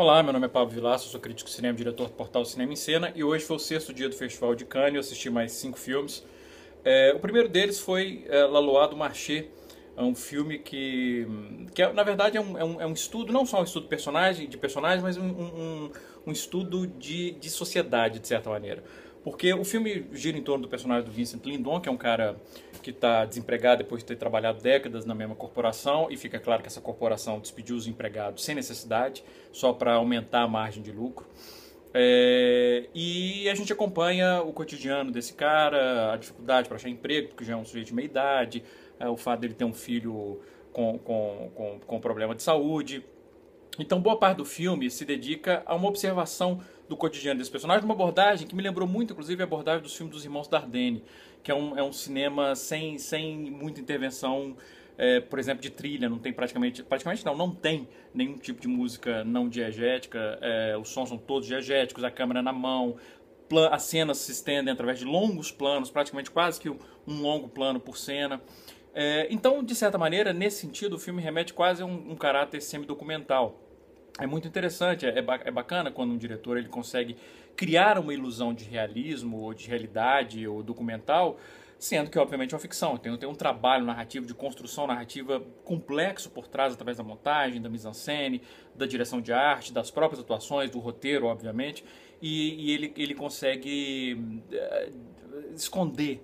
Olá, meu nome é Pablo Vilaça, sou crítico de cinema, diretor do portal Cinema em Cena e hoje foi o sexto dia do Festival de Cannes, eu assisti mais 5 filmes. O primeiro deles foi La Loi du Marché, é um filme que na verdade é um estudo, não só um estudo de personagem, mas um estudo de sociedade, de certa maneira. Porque o filme gira em torno do personagem do Vincent Lindon, que é um cara que está desempregado depois de ter trabalhado décadas na mesma corporação, e fica claro que essa corporação despediu os empregados sem necessidade, só para aumentar a margem de lucro. E a gente acompanha o cotidiano desse cara, a dificuldade para achar emprego, porque já é um sujeito de meia idade, o fato dele ter um filho com problema de saúde. Então, boa parte do filme se dedica a uma observação do cotidiano desse personagem, uma abordagem que me lembrou muito, inclusive, a abordagem dos filmes dos Irmãos Dardenne, que é um cinema sem muita intervenção, por exemplo, de trilha, não tem praticamente não tem nenhum tipo de música não diegética, os sons são todos diegéticos, a câmera na mão, as cenas se estendem através de longos planos, praticamente quase que um longo plano por cena. Então, de certa maneira, nesse sentido, o filme remete quase a um caráter semi-documental. É muito interessante, é bacana quando um diretor ele consegue criar uma ilusão de realismo, ou de realidade, ou documental, sendo que, obviamente, é uma ficção. Tem um trabalho narrativo, de construção narrativa complexo por trás, através da montagem, da mise-en-scène, da direção de arte, das próprias atuações, do roteiro, obviamente, e ele consegue esconder,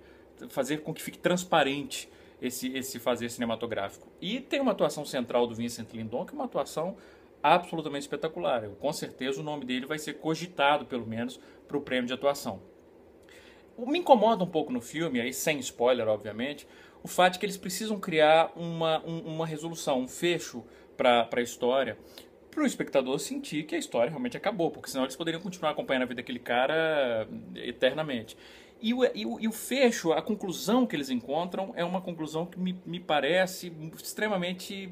fazer com que fique transparente esse fazer cinematográfico. E tem uma atuação central do Vincent Lindon, que é uma atuação absolutamente espetacular. Com certeza o nome dele vai ser cogitado, pelo menos, para o prêmio de atuação. Me incomoda um pouco no filme, aí sem spoiler, obviamente, o fato de que eles precisam criar uma resolução, um fecho para a história, para o espectador sentir que a história realmente acabou, porque senão eles poderiam continuar acompanhando a vida daquele cara eternamente. E o fecho, a conclusão que eles encontram é uma conclusão que me parece extremamente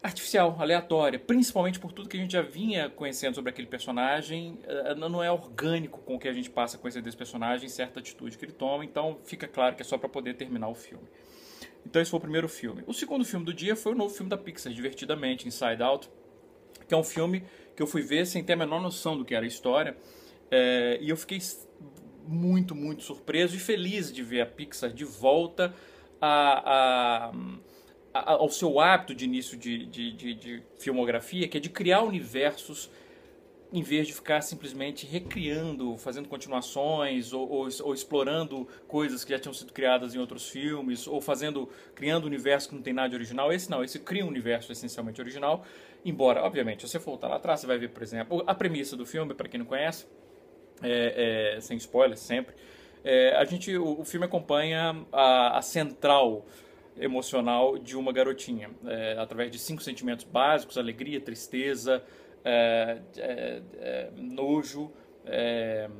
artificial, aleatória, principalmente por tudo que a gente já vinha conhecendo sobre aquele personagem, não é orgânico com o que a gente passa a conhecer desse personagem, certa atitude que ele toma, então fica claro que é só para poder terminar o filme. Então esse foi o primeiro filme. O segundo filme do dia foi o novo filme da Pixar, Divertidamente, Inside Out, que é um filme que eu fui ver sem ter a menor noção do que era a história, e eu fiquei muito, muito surpreso e feliz de ver a Pixar de volta ao seu hábito de início de filmografia, que é de criar universos em vez de ficar simplesmente recriando, fazendo continuações ou explorando coisas que já tinham sido criadas em outros filmes, ou criando um universo que não tem nada de original. Esse cria um universo essencialmente original, embora, obviamente, se você voltar lá atrás, você vai ver, por exemplo, a premissa do filme, para quem não conhece, sem spoilers sempre, o filme acompanha a central emocional de uma garotinha, através de 5 sentimentos básicos: alegria, tristeza, nojo,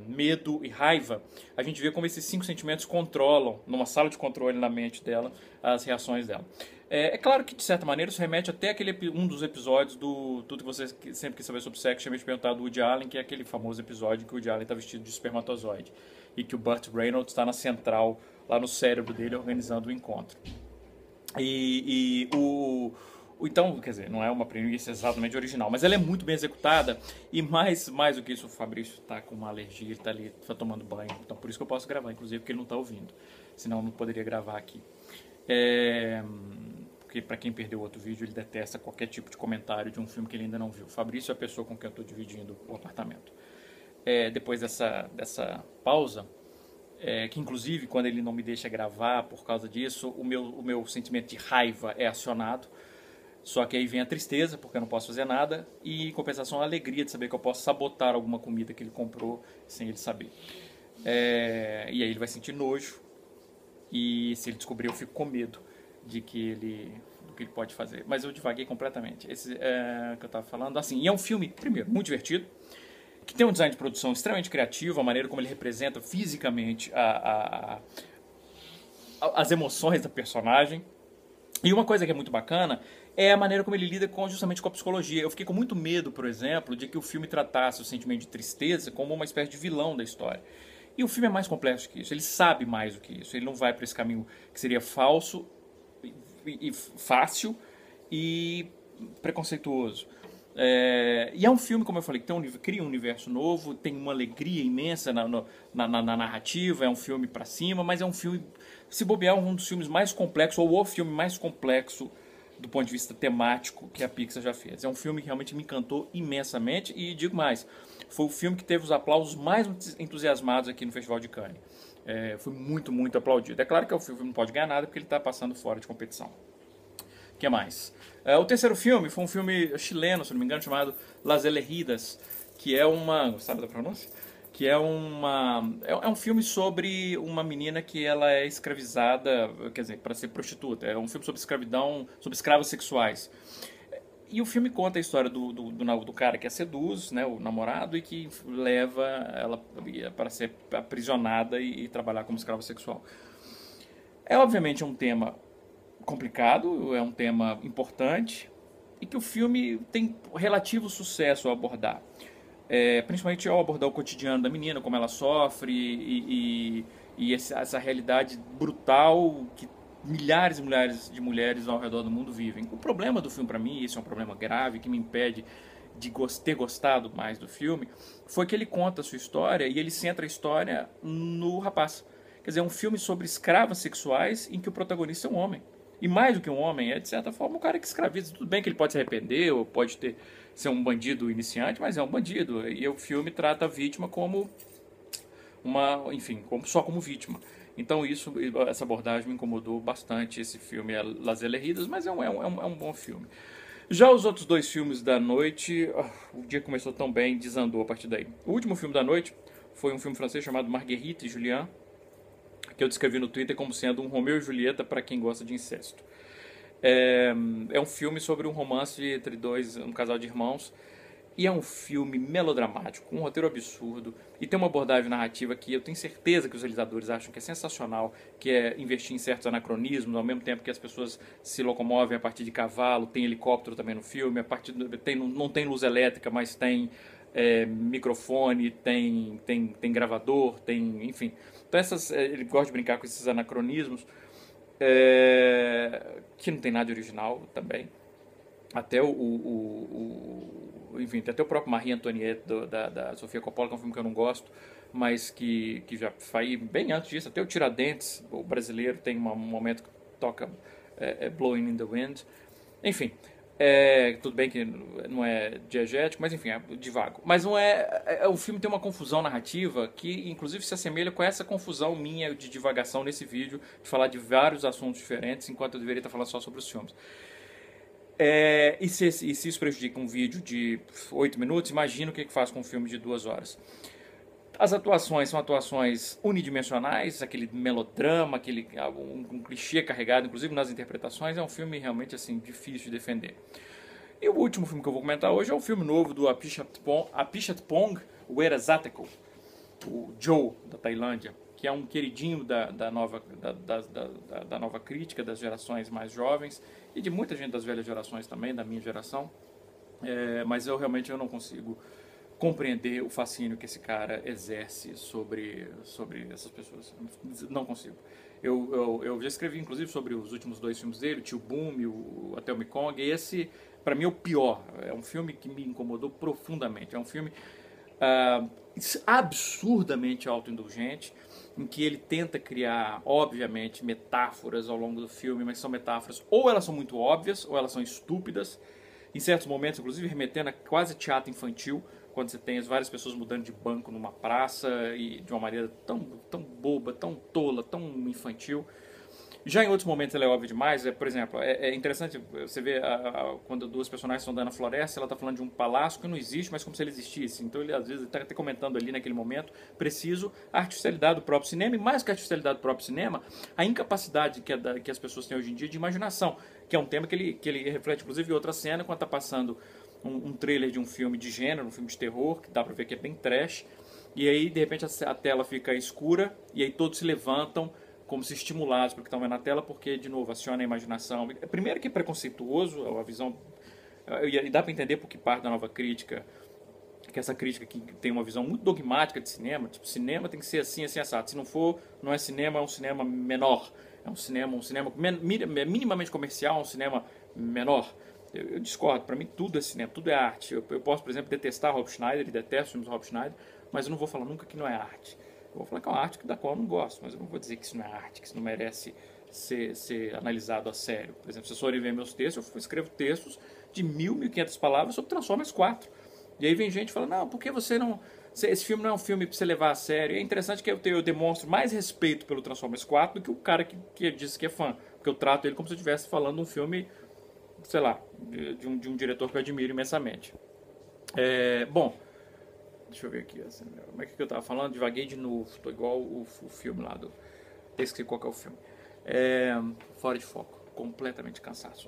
medo e raiva. A gente vê como esses 5 sentimentos controlam, numa sala de controle na mente dela, as reações dela. É claro que, de certa maneira, isso remete até um dos episódios do Tudo que você sempre quis saber sobre sexo, tinha me perguntado do Woody Allen, que é aquele famoso episódio que o Woody Allen está vestido de espermatozoide e que o Burt Reynolds está na central, lá no cérebro dele, organizando o encontro. Então, quer dizer, não é uma premissa exatamente original, mas ela é muito bem executada. E mais do que isso, o Fabrício está com uma alergia, ele está ali, tá tomando banho. Então por isso que eu posso gravar, inclusive, porque ele não está ouvindo. Senão eu não poderia gravar aqui. Porque para quem perdeu o outro vídeo, ele detesta qualquer tipo de comentário de um filme que ele ainda não viu. O Fabrício é a pessoa com quem eu estou dividindo o apartamento. Depois dessa pausa, que inclusive quando ele não me deixa gravar por causa disso, o meu sentimento de raiva é acionado. Só que aí vem a tristeza, porque eu não posso fazer nada, e em compensação a alegria de saber que eu posso sabotar alguma comida que ele comprou sem ele saber. E aí ele vai sentir nojo, e se ele descobrir eu fico com medo do que ele pode fazer. Mas eu divaguei completamente. Esse que eu estava falando. Assim, e é um filme, primeiro, muito divertido, que tem um design de produção extremamente criativo, a maneira como ele representa fisicamente as emoções da personagem. E uma coisa que é muito bacana é a maneira como ele lida justamente com a psicologia. Eu fiquei com muito medo, por exemplo, de que o filme tratasse o sentimento de tristeza como uma espécie de vilão da história. E o filme é mais complexo que isso, ele sabe mais do que isso. Ele não vai para esse caminho que seria falso e fácil e preconceituoso. E é um filme, como eu falei, que cria um universo novo, tem uma alegria imensa na narrativa, é um filme pra cima, mas é um filme, se bobear, um dos filmes mais complexos, ou o filme mais complexo do ponto de vista temático que a Pixar já fez. É um filme que realmente me encantou imensamente e digo mais, foi o filme que teve os aplausos mais entusiasmados aqui no Festival de Cannes. Foi muito, muito aplaudido. É claro que o filme não pode ganhar nada porque ele está passando fora de competição. O que mais? O terceiro filme foi um filme chileno, se não me engano, chamado Las Elegidas, que é uma... Gostaram da pronúncia? Que é um filme sobre uma menina que ela é escravizada, quer dizer, para ser prostituta. É um filme sobre escravidão, sobre escravos sexuais. E o filme conta a história do cara que a seduz, né, o namorado, e que leva ela para ser aprisionada e trabalhar como escrava sexual. Obviamente um tema complicado, é um tema importante e que o filme tem relativo sucesso ao abordar. Principalmente ao abordar o cotidiano da menina, como ela sofre e essa realidade brutal que milhares e milhares de mulheres ao redor do mundo vivem. O problema do filme para mim, esse é um problema grave que me impede de ter gostado mais do filme, foi que ele conta a sua história e ele centra a história no rapaz. Quer dizer, é um filme sobre escravas sexuais em que o protagonista é um homem. E mais do que um homem, é de certa forma um cara que escraviza. Tudo bem que ele pode se arrepender ou pode ser um bandido iniciante, mas é um bandido. E o filme trata a vítima como só como vítima. Então essa abordagem me incomodou bastante. Esse filme é Las Elegidas, mas é um bom filme. Já os outros dois filmes da noite, o dia começou tão bem, desandou a partir daí. O último filme da noite foi um filme francês chamado Marguerite e Julien, que eu descrevi no Twitter como sendo um Romeu e Julieta para quem gosta de incesto. É um filme sobre um romance entre um casal de irmãos, e é um filme melodramático, com um roteiro absurdo, e tem uma abordagem narrativa que eu tenho certeza que os realizadores acham que é sensacional, que é investir em certos anacronismos, ao mesmo tempo que as pessoas se locomovem a partir de cavalo, tem helicóptero também no filme, não tem luz elétrica, mas tem microfone, tem gravador, enfim. Então ele gosta de brincar com esses anacronismos, que não tem nada de original também. Até enfim, até o próprio Marie Antoinette da Sofia Coppola, que é um filme que eu não gosto, mas que já foi bem antes disso. Até o Tiradentes, o brasileiro, tem um momento que toca Blowing in the Wind. Enfim, tudo bem que não é diegético, mas enfim, é divago. Mas não o filme tem uma confusão narrativa que inclusive se assemelha com essa confusão minha de divagação nesse vídeo, de falar de vários assuntos diferentes, enquanto eu deveria estar falando só sobre os filmes. E se isso prejudica um vídeo de 8 minutos, imagina o que faz com um filme de 2 horas. As atuações são atuações unidimensionais, aquele melodrama, um clichê carregado, inclusive nas interpretações. É um filme realmente assim difícil de defender. E o último filme que eu vou comentar hoje é um filme novo do Apichatpong Weerasethakul, o Joe da Tailândia, que é um queridinho da nova crítica das gerações mais jovens e de muita gente das velhas gerações também, da minha geração. Mas eu realmente não consigo compreender o fascínio que esse cara exerce sobre essas pessoas. Não consigo. Eu já escrevi, inclusive, sobre os últimos 2 filmes dele, o Tio Boom e o Até o Mekong, e esse, para mim, é o pior. É um filme que me incomodou profundamente. É um filme absurdamente autoindulgente, em que ele tenta criar, obviamente, metáforas ao longo do filme, mas são metáforas, ou elas são muito óbvias, ou elas são estúpidas, em certos momentos, inclusive, remetendo a quase teatro infantil, quando você tem as várias pessoas mudando de banco numa praça e de uma maneira tão boba, tão tola, tão infantil. Já em outros momentos ela é óbvia demais. Por exemplo, é interessante você ver quando 2 personagens estão andando na floresta, ela está falando de um palácio que não existe, mas como se ele existisse. Então ele às vezes está até comentando ali naquele momento, preciso, a artificialidade do próprio cinema, e mais que a artificialidade do próprio cinema, a incapacidade que as pessoas têm hoje em dia de imaginação, que é um tema que ele reflete inclusive em outra cena, quando está passando um trailer de um filme de gênero, um filme de terror, que dá pra ver que é bem trash, e aí de repente a tela fica escura, e aí todos se levantam como se estimulados pelo que estão vendo na tela, porque, de novo, aciona a imaginação. Primeiro que é preconceituoso, a visão, e dá pra entender porque parte da nova crítica, que essa crítica que tem uma visão muito dogmática de cinema, tipo, cinema tem que ser assim, assim, assado. Se não for, não é cinema, é um cinema menor. É um cinema minimamente comercial, um cinema menor. Eu discordo, para mim tudo é cinema, tudo é arte. Eu posso, por exemplo, detestar Rob Schneider, e detesto filmes do Rob Schneider, mas eu não vou falar nunca que não é arte. Eu vou falar que é uma arte da qual eu não gosto, mas eu não vou dizer que isso não é arte, que isso não merece ser analisado a sério. Por exemplo, se vocês forem ver meus textos, eu escrevo textos de 1.000, 1.500 palavras sobre Transformers 4. E aí vem gente falando, não, por que você não... Esse filme não é um filme para você levar a sério. E é interessante que eu demonstro mais respeito pelo Transformers 4 do que o cara que disse que é fã. Porque eu trato ele como se eu estivesse falando um filme, sei lá, de um diretor que eu admiro imensamente. Bom, deixa eu ver aqui. Assim, como é que eu tava falando? Divaguei de novo. Tô igual o filme lá do... Esqueci qual que é o filme. Fora de foco. Completamente cansaço.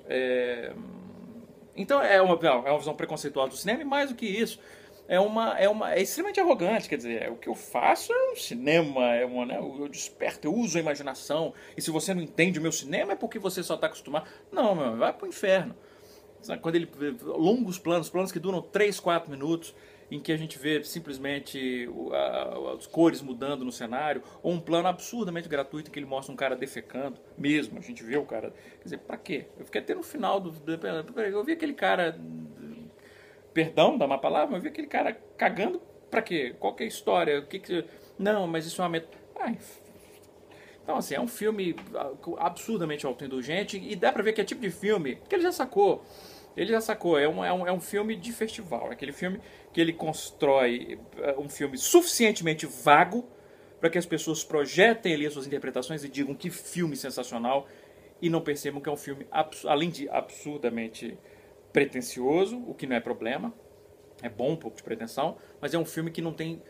Então é uma visão preconceituosa do cinema e mais do que isso. É extremamente arrogante, quer dizer, o que eu faço é um cinema, né, eu desperto, eu uso a imaginação, e se você não entende o meu cinema é porque você só está acostumado. Não, meu, vai pro inferno. Quando ele longos planos que duram 3, 4 minutos, em que a gente vê simplesmente as cores mudando no cenário, ou um plano absurdamente gratuito em que ele mostra um cara defecando, mesmo, a gente vê o cara, quer dizer, pra quê? Eu fiquei até no final eu vi aquele cara, perdão, dá uma palavra, mas eu vi aquele cara cagando pra quê? Qual que é a história? Não, mas isso é uma então, assim, é um filme absurdamente autoindulgente e dá pra ver que é tipo de filme que ele já sacou. Ele já sacou, é um filme de festival. É aquele filme que ele constrói um filme suficientemente vago para que as pessoas projetem ali as suas interpretações e digam que filme sensacional e não percebam que é um filme, além de absurdamente pretensioso, o que não é problema, é bom um pouco de pretensão, mas é um filme que não tem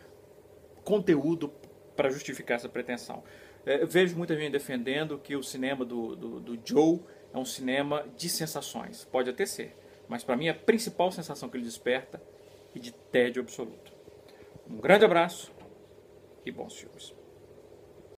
conteúdo para justificar essa pretensão. Eu vejo muita gente defendendo que o cinema do Joe é um cinema de sensações. Pode até ser, mas para mim a principal sensação que ele desperta é de tédio absoluto. Um grande abraço e bons filmes.